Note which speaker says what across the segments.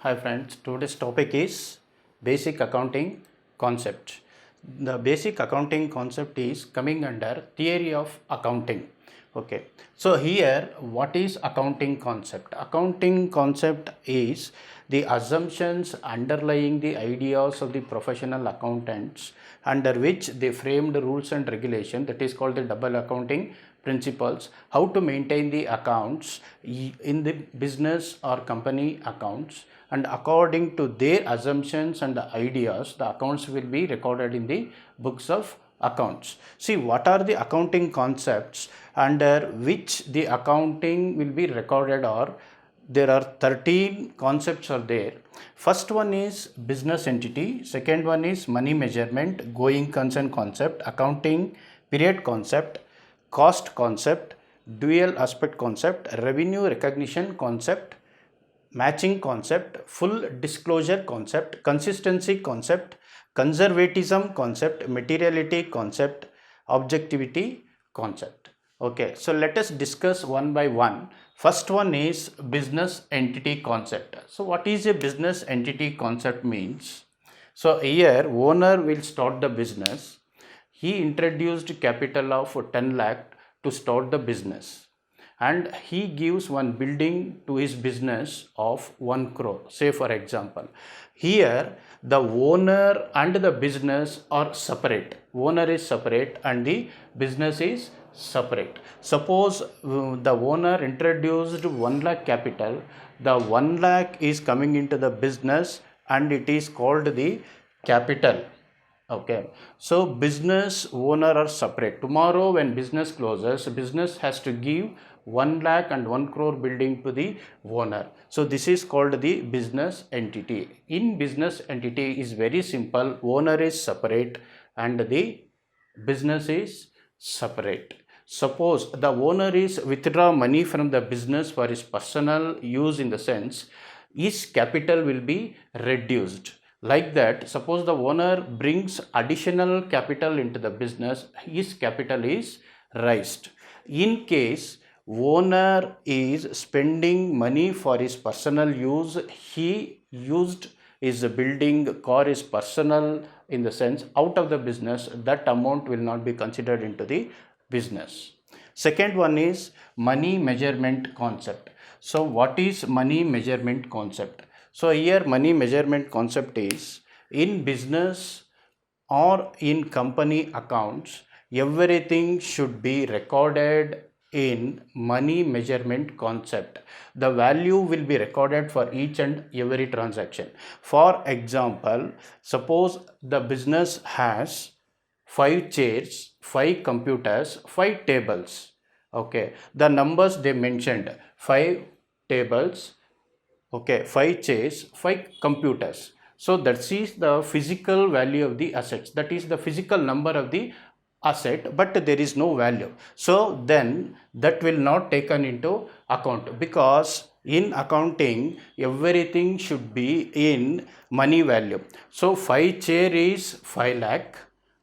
Speaker 1: Hi friends, today's topic is basic accounting concept. The basic accounting concept is coming under theory of accounting. Okay, so here what is accounting concept? Accounting concept is the assumptions underlying the ideas of the professional accountants under which they framed rules and regulation, that is called the double accounting principles, how to maintain the accounts in the business or company accounts, and according to their assumptions and ideas the accounts will be recorded in the books of accounts. See, what are the accounting concepts under which the accounting will be recorded? Or there are 13 concepts are there. First one is business entity, second one is money measurement, going concern concept, accounting period concept, cost concept, dual aspect concept, revenue recognition concept, matching concept, full disclosure concept, consistency concept, conservatism concept, materiality concept, objectivity concept. Okay, so let us discuss one by one. First one is business entity concept. So what is a business entity concept means? So here owner will start the business. He introduced capital of 10 lakh to start the business, and he gives one building to his business of 1 crore, say for example. Here the owner and the business are separate. Owner is separate and the business is separate. Suppose the owner introduced 1 lakh capital, the 1 lakh is coming into the business and it is called the capital. Okay, so business owner are separate. Tomorrow when business closes, business has to give 1 lakh and 1 crore building to the owner. So this is called the business entity. In business entity is very simple. Owner is separate and the business is separate. Suppose the owner is withdraw money from the business for his personal use, in the sense his capital will be reduced. Like that, suppose the owner brings additional capital into the business, his capital is raised. In case owner is spending money for his personal use, he used his building, car is personal, in the sense out of the business, that amount will not be considered into the business. Second one is money measurement concept. So what is money measurement concept? So here money measurement concept is, in business or in company accounts, everything should be recorded in money measurement concept. The value will be recorded for each and every transaction. For example, suppose the business has 5 chairs, 5 computers, 5 tables. Okay, the numbers they mentioned: 5 tables, okay, 5 chairs, 5 computers. So that is the physical value of the assets, that is the physical number of the asset, but there is no value. So then that will not taken into account, because in accounting everything should be in money value. So 5 chair is 5 lakh,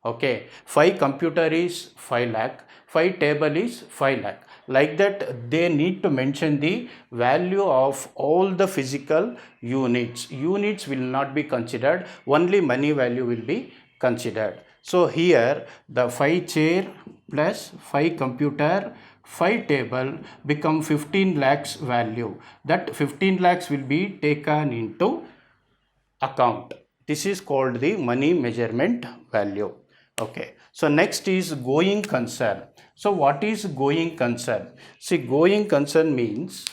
Speaker 1: okay, 5 computer is 5 lakh, 5 table is 5 lakh. Like that they need to mention the value of all the physical units. Units will not be considered, only money value will be considered. So here the 5 chair plus 5 computer, 5 table become 15 lakhs value. That 15 lakhs will be taken into account. This is called the money measurement value. Okay, so next is going concern. So what is going concern? See, going concern means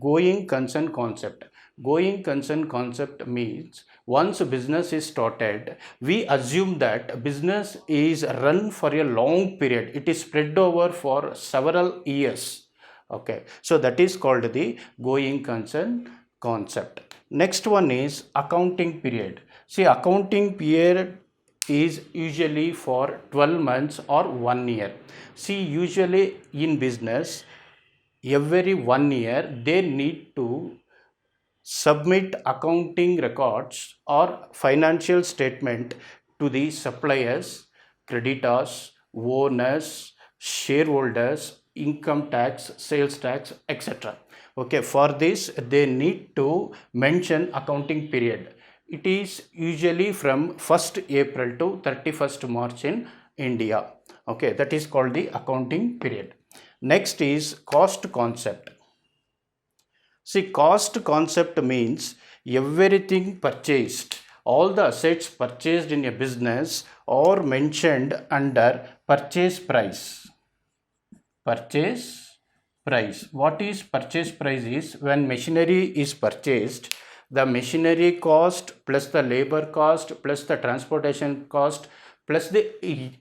Speaker 1: going concern concept. Going concern concept means, once a business is started, we assume that business is run for a long period. It is spread over for several years. Okay, so that is called the going concern concept. Next one is accounting period. See, accounting period is usually for 12 months or 1 year. See, usually in business, every 1 year they need to submit accounting records or financial statement to the suppliers, creditors, owners, shareholders, income tax, sales tax, etc. Okay, for this they need to mention accounting period. It is usually from 1st April to 31st March in India. Okay, that is called the accounting period. Next is cost concept. See, cost concept means everything purchased, all the assets purchased in a business are mentioned under purchase price. Purchase price. What is purchase price is when machinery is purchased, the machinery cost plus the labor cost plus the transportation cost plus the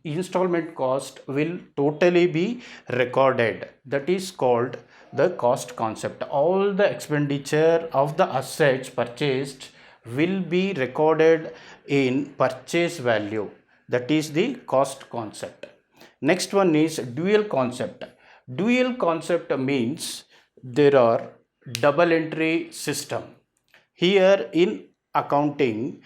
Speaker 1: installment cost will totally be recorded. That is called the cost concept. All the expenditure of the assets purchased will be recorded in purchase value. That is the cost concept. Next one is dual concept. Dual concept means there are double entry system. Here in accounting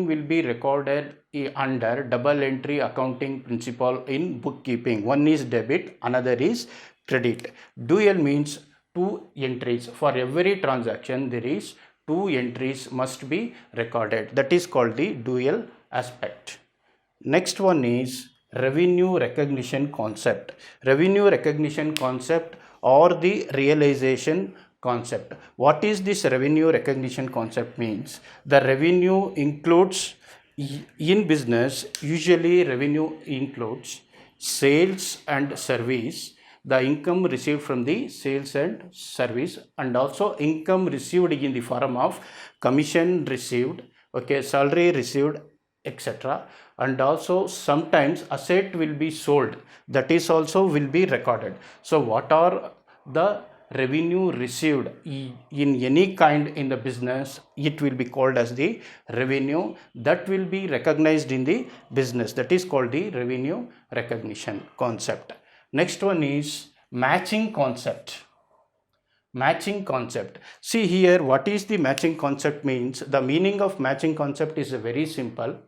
Speaker 1: will be recorded under double entry accounting principle in bookkeeping. One is debit, another is credit. Dual means two entries. For every transaction there is two entries must be recorded. That is called the dual aspect. Next one is revenue recognition concept. Revenue recognition concept or the realization concept. What is this revenue recognition concept means? The revenue includes, in business usually revenue includes sales and service, the income received from the sales and service, and also income received in the form of commission received, okay, salary received, etc. And also sometimes asset will be sold, that is also will be recorded. So what are the revenue received in any kind in the business, it will be called as the revenue that will be recognized in the business. That is called the revenue recognition concept. Next one is matching concept. Matching concept. See here, what is the matching concept means? The meaning of matching concept is very simple.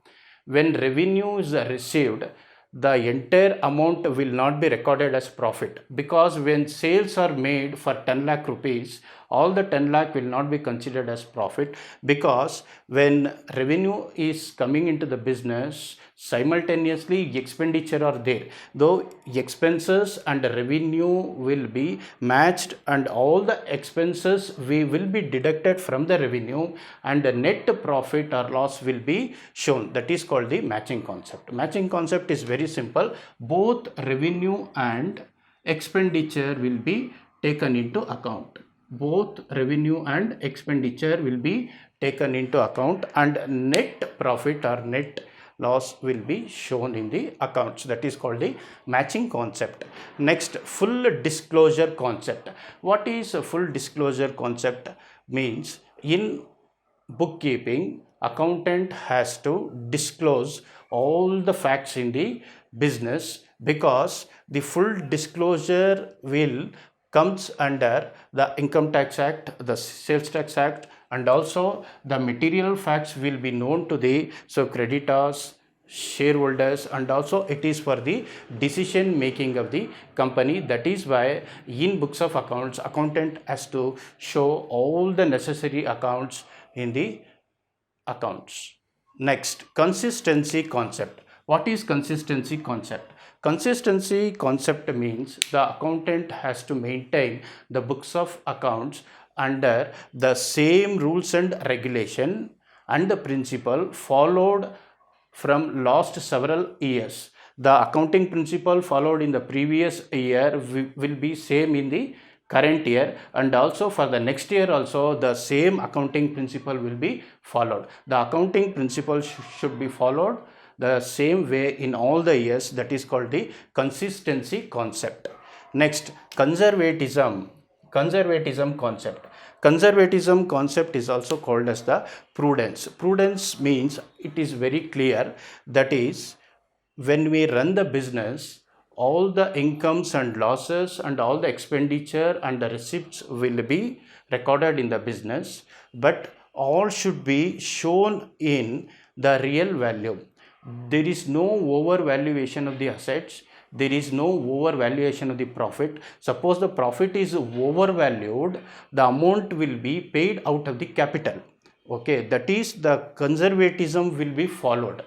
Speaker 1: When revenue is received, the entire amount will not be recorded as profit, because when sales are made for 10 lakh rupees, all the 10 lakh will not be considered as profit, because when revenue is coming into the business, simultaneously expenditure are there, though expenses and revenue will be matched, and all the expenses will be deducted from the revenue, and the net profit or loss will be shown. That is called the matching concept. Matching concept is very simple. Both revenue and expenditure will be taken into account. Both revenue and expenditure will be taken into account, and net profit or net loss will be shown in the accounts. That is called the matching concept. Next, full disclosure concept. What is a full disclosure concept means? In bookkeeping, accountant has to disclose all the facts in the business, because the full disclosure will comes under the Income Tax Act, the Sales Tax Act, and also the material facts will be known to the creditors, shareholders, and also it is for the decision making of the company. That is why in books of accounts, accountant has to show all the necessary accounts in the accounts. Next, consistency concept. What is consistency concept? Consistency concept means the accountant has to maintain the books of accounts under the same rules and regulation and the principle followed from last several years. The accounting principle followed in the previous year will be same in the current year, and also for the next year also the same accounting principle will be followed. The accounting principle should be followed the same way in all the years. That is called the consistency concept. Next, conservatism concept. Conservatism concept is also called as the prudence. Prudence means it is very clear, that is when we run the business, all the incomes and losses and all the expenditure and the receipts will be recorded in the business, but all should be shown in the real value. There is no overvaluation of the assets, there is no overvaluation of the profit. Suppose the profit is overvalued, the amount will be paid out of the capital. Okay, that is the conservatism will be followed.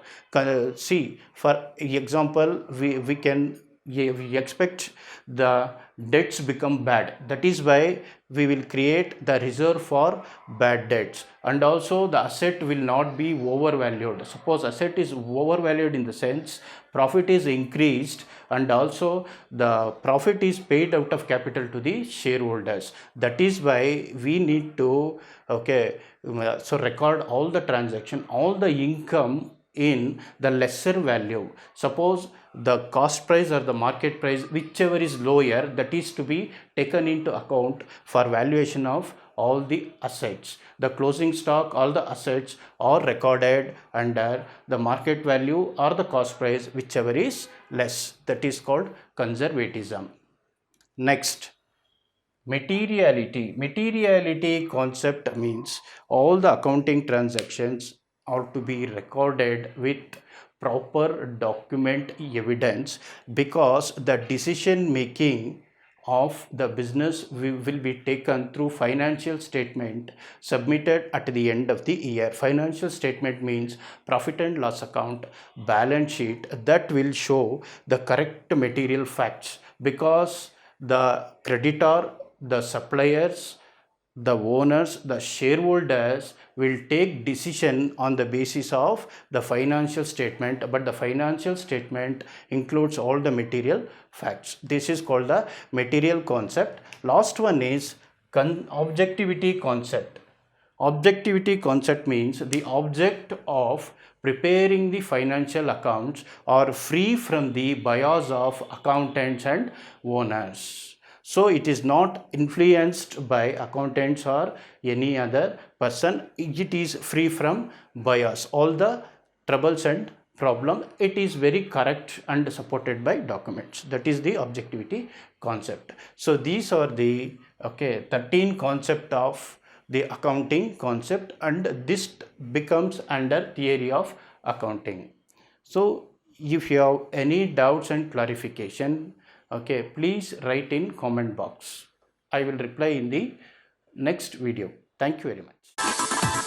Speaker 1: See, for example, we can we expect the debts become bad. That is why we will create the reserve for bad debts, and also the asset will not be overvalued. Suppose asset is overvalued in the sense profit is increased, and also the profit is paid out of capital to the shareholders. That is why we need to, okay, so record all the transaction, all the income in the lesser value. Suppose the cost price or the market price, whichever is lower, that is to be taken into account for valuation of all the assets. The closing stock, all the assets are recorded under the market value or the cost price, whichever is less. That is called conservatism. Next, materiality. Materiality concept means all the accounting transactions are to be recorded with proper document evidence, because the decision making of the business will be taken through financial statement submitted at the end of the year. Financial statement means profit and loss account, balance sheet, that will show the correct material facts, because the creditor, the suppliers, the owners, the shareholders will take decision on the basis of the financial statement, but the financial statement includes all the material facts. This is called the material concept. Last one is objectivity concept. Objectivity concept means the object of preparing the financial accounts are free from the bias of accountants and owners. So it is not influenced by accountants or any other person. It is free from bias. All the troubles and problem, it is very correct and supported by documents. That is the objectivity concept. So these are the 13 concept of the accounting concept, and this becomes under theory of accounting. So if you have any doubts and clarification, okay, please write in comment box. I will reply in the next video. Thank you very much.